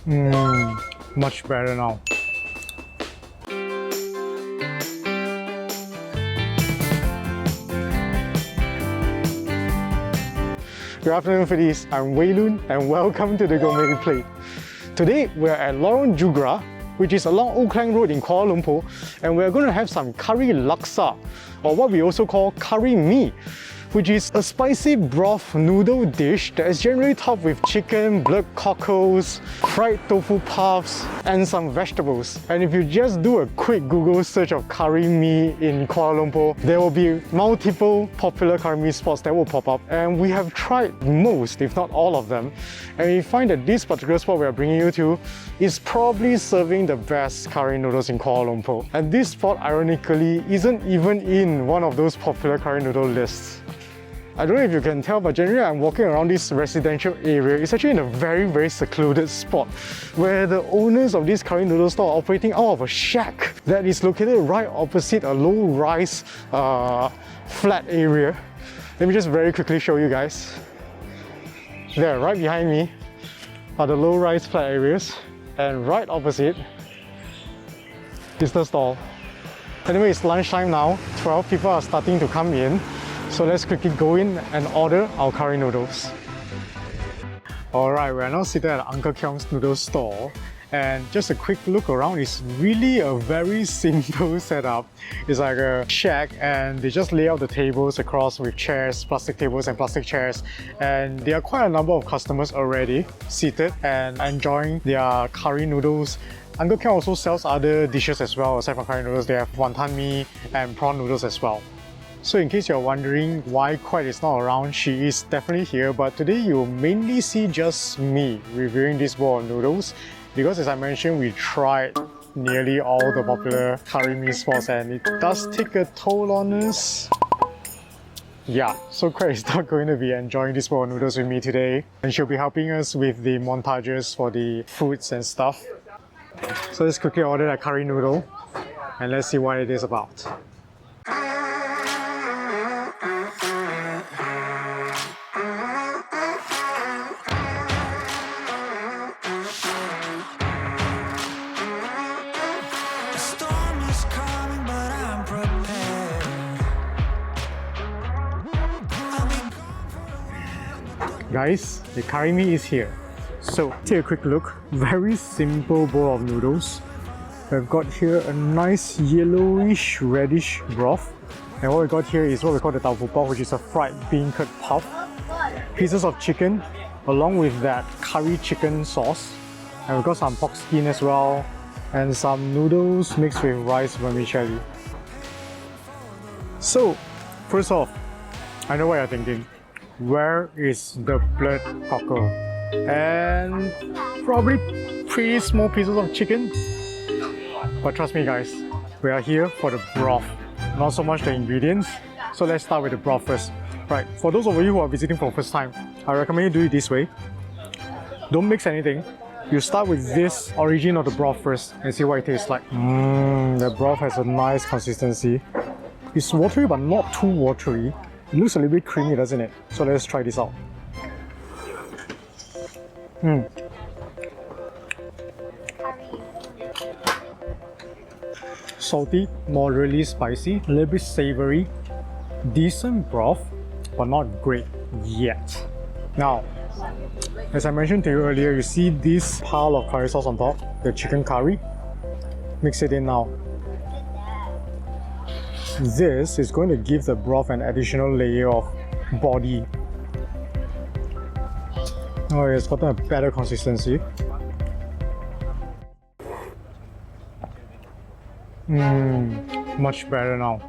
Much better now. Good afternoon, foodies. I'm Wei Lun and welcome to the Gourmet Plate. Today we're at Lorong Jurga, which is along Old Klang Road in Kuala Lumpur, and we're going to have some Curry Laksa, or what we also call Curry Mee, which is a spicy broth noodle dish that is generally topped with chicken, blood cockles, fried tofu puffs, and some vegetables. And if you just do a quick Google search of Curry Mee in Kuala Lumpur, there will be multiple popular Curry Mee spots that will pop up. And we have tried most, if not all of them. And we find that this particular spot we are bringing you to is probably serving the best curry noodles in Kuala Lumpur. And this spot, ironically, isn't even in one of those popular curry noodle lists. I don't know if you can tell, but generally I'm walking around this residential area. It's actually in a very secluded spot where the owners of this curry noodle store are operating out of a shack that is located right opposite a low-rise flat area. Let me just very quickly show you guys. There, right behind me are the low-rise flat areas, and right opposite is the stall. Anyway, it's lunchtime now. 12 people are starting to come in. So let's quickly go in and order our curry noodles. Alright, we are now seated at Uncle Keong's Noodle Stall, and just a quick look around. It's really a very simple setup. It's like a shack, and they just lay out the tables across with chairs, plastic tables and plastic chairs, and there are quite a number of customers already seated and enjoying their curry noodles. Uncle Keong also sells other dishes as well. Aside from curry noodles, they have wonton mee and prawn noodles as well. So in case you're wondering why Quite is not around, she is definitely here, but today you'll mainly see just me reviewing this bowl of noodles, because as I mentioned, we tried nearly all the popular curry mee spots and it does take a toll on us. Yeah, so Quite is not going to be enjoying this bowl of noodles with me today, and she'll be helping us with the montages for the foods and stuff. So let's quickly order that curry noodle and let's see what it is about. Guys, the curry mee is here. So take a quick look. Very simple bowl of noodles. We've got here a nice yellowish reddish broth. And what we got here is what we call the tofu puff, which is a fried bean curd puff. Pieces of chicken along with that curry chicken sauce. And we've got some pork skin as well. And some noodles mixed with rice vermicelli. So, first off, I know what you're thinking. Where is the blood cockle? And probably pretty small pieces of chicken. But trust me guys, we are here for the broth, not so much the ingredients. So let's start with the broth first. Right, for those of you who are visiting for the first time, I recommend you do it this way. Don't mix anything. You start with this origin of the broth first and see what it tastes like. The broth has a nice consistency. It's watery but not too watery. It looks a little bit creamy, doesn't it? So let's try this out. Salty, moderately spicy, a little bit savory, decent broth, but not great yet. Now, as I mentioned to you earlier, you see this pile of curry sauce on top, the chicken curry. Mix it in now. This is going to give the broth an additional layer of body. Oh, it's gotten a better consistency. Much better now.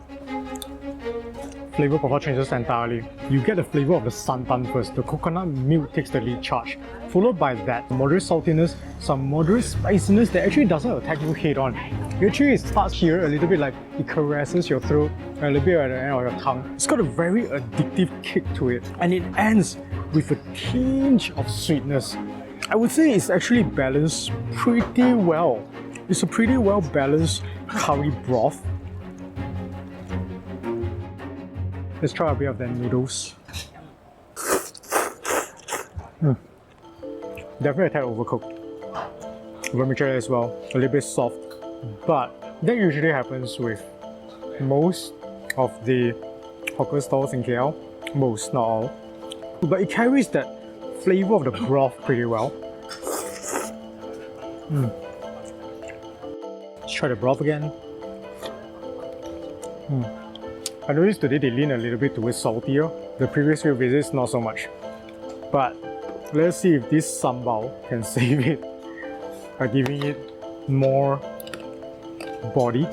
Flavor profile changes entirely. You get the flavor of the santan first. The coconut milk takes the lead charge, followed by that moderate saltiness, some moderate spiciness that actually doesn't attack you head on. Actually, it starts here a little bit like it caresses your throat and a little bit at the end of your tongue. It's got a very addictive kick to it, and it ends with a tinge of sweetness. I would say it's actually balanced pretty well. It's a pretty well balanced curry broth. Let's try a bit of the noodles. Definitely a tad overcooked. vermicelli as well, a little bit soft. But that usually happens with most of the hawker stalls in KL. Most, not all. But it carries that flavor of the broth pretty well. Let's try the broth again. I noticed today they lean a little bit towards saltier. The previous few visits, not so much. But let's see if this sambal can save it by giving it more body.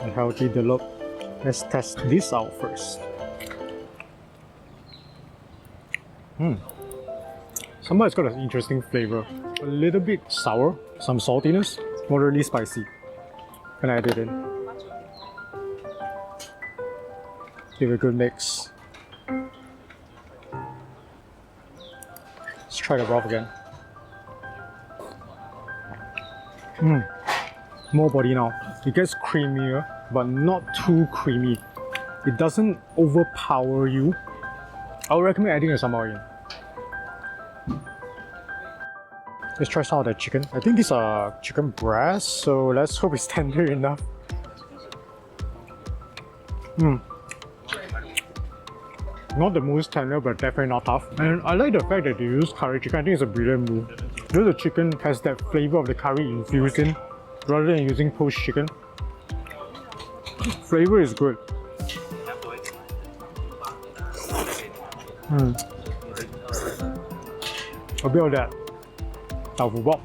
And healthy the look. Let's test this out first. Sambal has got an interesting flavor. A little bit sour, some saltiness, moderately spicy. And I add it in. Give it a good mix. Let's try the broth again. More body now. It gets creamier, but not too creamy. It doesn't overpower you. I would recommend adding a sambal in. Let's try some of the chicken. I think these are chicken breasts, so let's hope it's tender enough. Not the most tender, but definitely not tough. And I like the fact that they use curry chicken. I think it's a brilliant move. Because the chicken has that flavor of the curry infused in, rather than using poached chicken. Flavor is good. A bit of that tofu bok.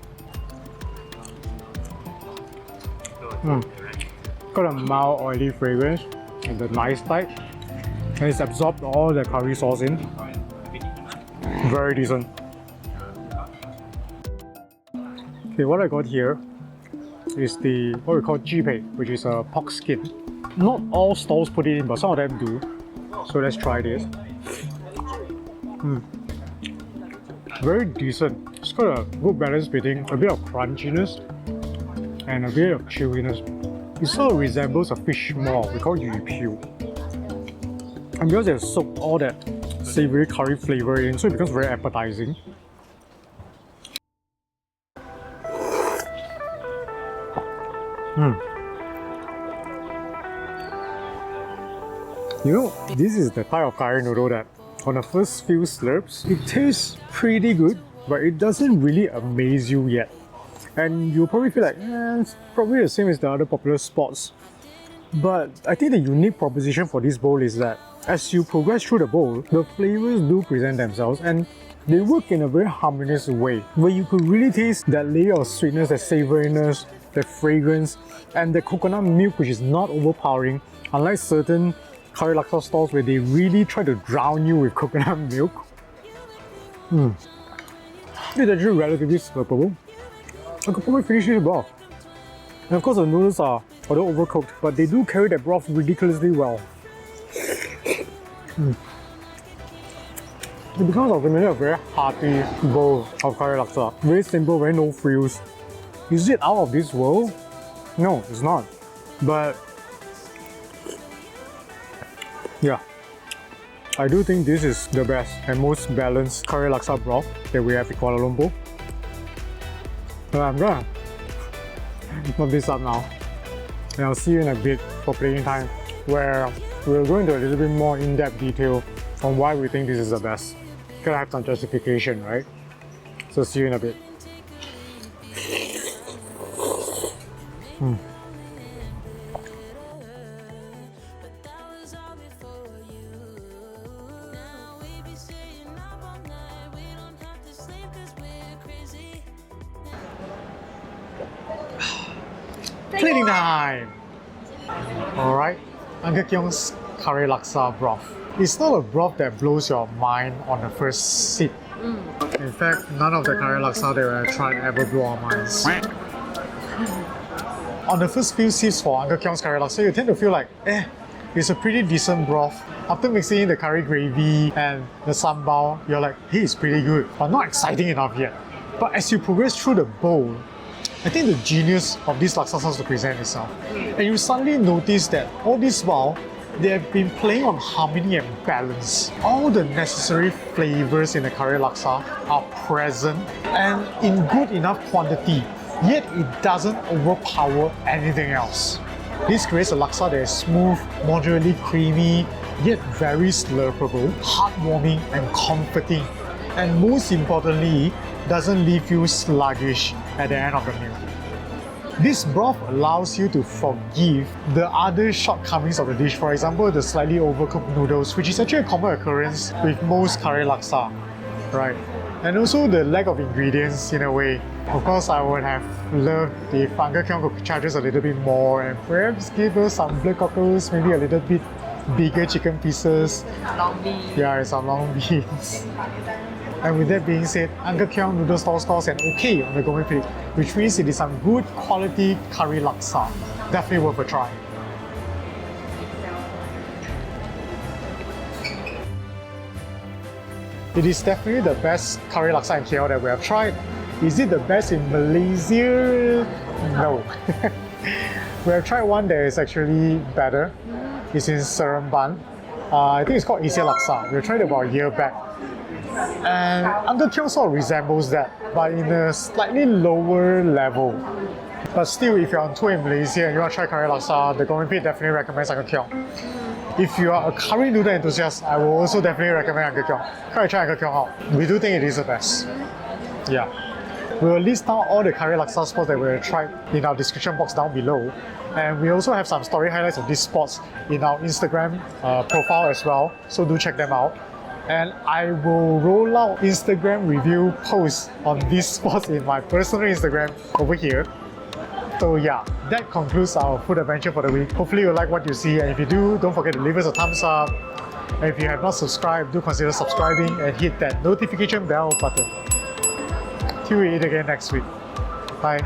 Got a mild oily fragrance and the nice type. And it's absorbed all the curry sauce in. Very decent. Okay, what I got here is the what we call jipai, which is a pork skin. Not all stalls put it in, but some of them do. So let's try this. Very decent. It's got a good balance between a bit of crunchiness and a bit of chewiness. It sort of resembles a fish maw, we call yu piu. And because they've soaked all that savory curry flavor in, so it becomes very appetizing. You know, this is the type of curry noodle that on the first few slurps, it tastes pretty good, but it doesn't really amaze you yet. And you'll probably feel like, it's probably the same as the other popular spots. But I think the unique proposition for this bowl is that as you progress through the bowl, the flavors do present themselves and they work in a very harmonious way, where you could really taste that layer of sweetness, the savoriness, the fragrance, and the coconut milk, which is not overpowering, unlike certain curry laksa stalls where they really try to drown you with coconut milk. It's actually relatively slurpable. I could probably finish this broth. And of course the noodles are, although overcooked, but they do carry that broth ridiculously well. It becomes ultimately a very hearty bowl of curry laksa. Very simple, very no frills. Is it out of this world? No, it's not. But yeah, I do think this is the best and most balanced curry laksa broth that we have in Kuala Lumpur. So I'm gonna mop this up now. And I'll see you in a bit for playing time, where we'll go into a little bit more in-depth detail on why we think this is the best. Gotta have some justification, right? So see you in a bit. Plating time! Alright, Uncle Keong's Curry Laksa broth. It's not a broth that blows your mind on the first sip. In fact, none of the Curry Laksa that I tried ever blew our minds. On the first few sips for Uncle Keong's Curry Laksa, you tend to feel like, it's a pretty decent broth. After mixing in the curry gravy and the sambal, you're like, hey, it's pretty good, but not exciting enough yet. But as you progress through the bowl, I think the genius of this laksa sauce to present itself. And you suddenly notice that all this while, they have been playing on harmony and balance. All the necessary flavors in the curry laksa are present and in good enough quantity, yet it doesn't overpower anything else. This creates a laksa that is smooth, moderately creamy, yet very slurpable, heartwarming and comforting. And most importantly, doesn't leave you sluggish at the end of the meal. This broth allows you to forgive the other shortcomings of the dish. For example, the slightly overcooked noodles, which is actually a common occurrence with most curry laksa, right? And also the lack of ingredients in a way. Of course, I would have loved if Uncle Keong could charge us a little bit more and perhaps give us some blood cockles, maybe a little bit bigger chicken pieces. Long beans. Yeah, some long beans. And with that being said, Uncle Keong Noodle Stall scores an OK on the Gourmet Plate, which means it is some good quality curry laksa. Definitely worth a try. It is definitely the best curry laksa in KL that we have tried. Is it the best in Malaysia? No. We have tried one that is actually better. It's in Seremban. I think it's called Asia Laksa. We tried it about a year back. And Uncle Keong sort of resembles that, but in a slightly lower level. But still, if you're on tour in Malaysia and you want to try curry laksa, the Gourmet Plate definitely recommends Uncle Keong. If you are a curry noodle enthusiast, I will also definitely recommend Uncle Keong. Try Uncle Keong out. We do think it is the best. Yeah. We will list down all the curry laksa spots that we have tried in our description box down below. And we also have some story highlights of these spots in our Instagram profile as well, so do check them out. And I will roll out Instagram review posts on these spots in my personal Instagram over here. So yeah, that concludes our food adventure for the week. Hopefully you like what you see, and if you do, don't forget to leave us a thumbs up. And if you have not subscribed, do consider subscribing and hit that notification bell button. Till we eat again next week. Bye.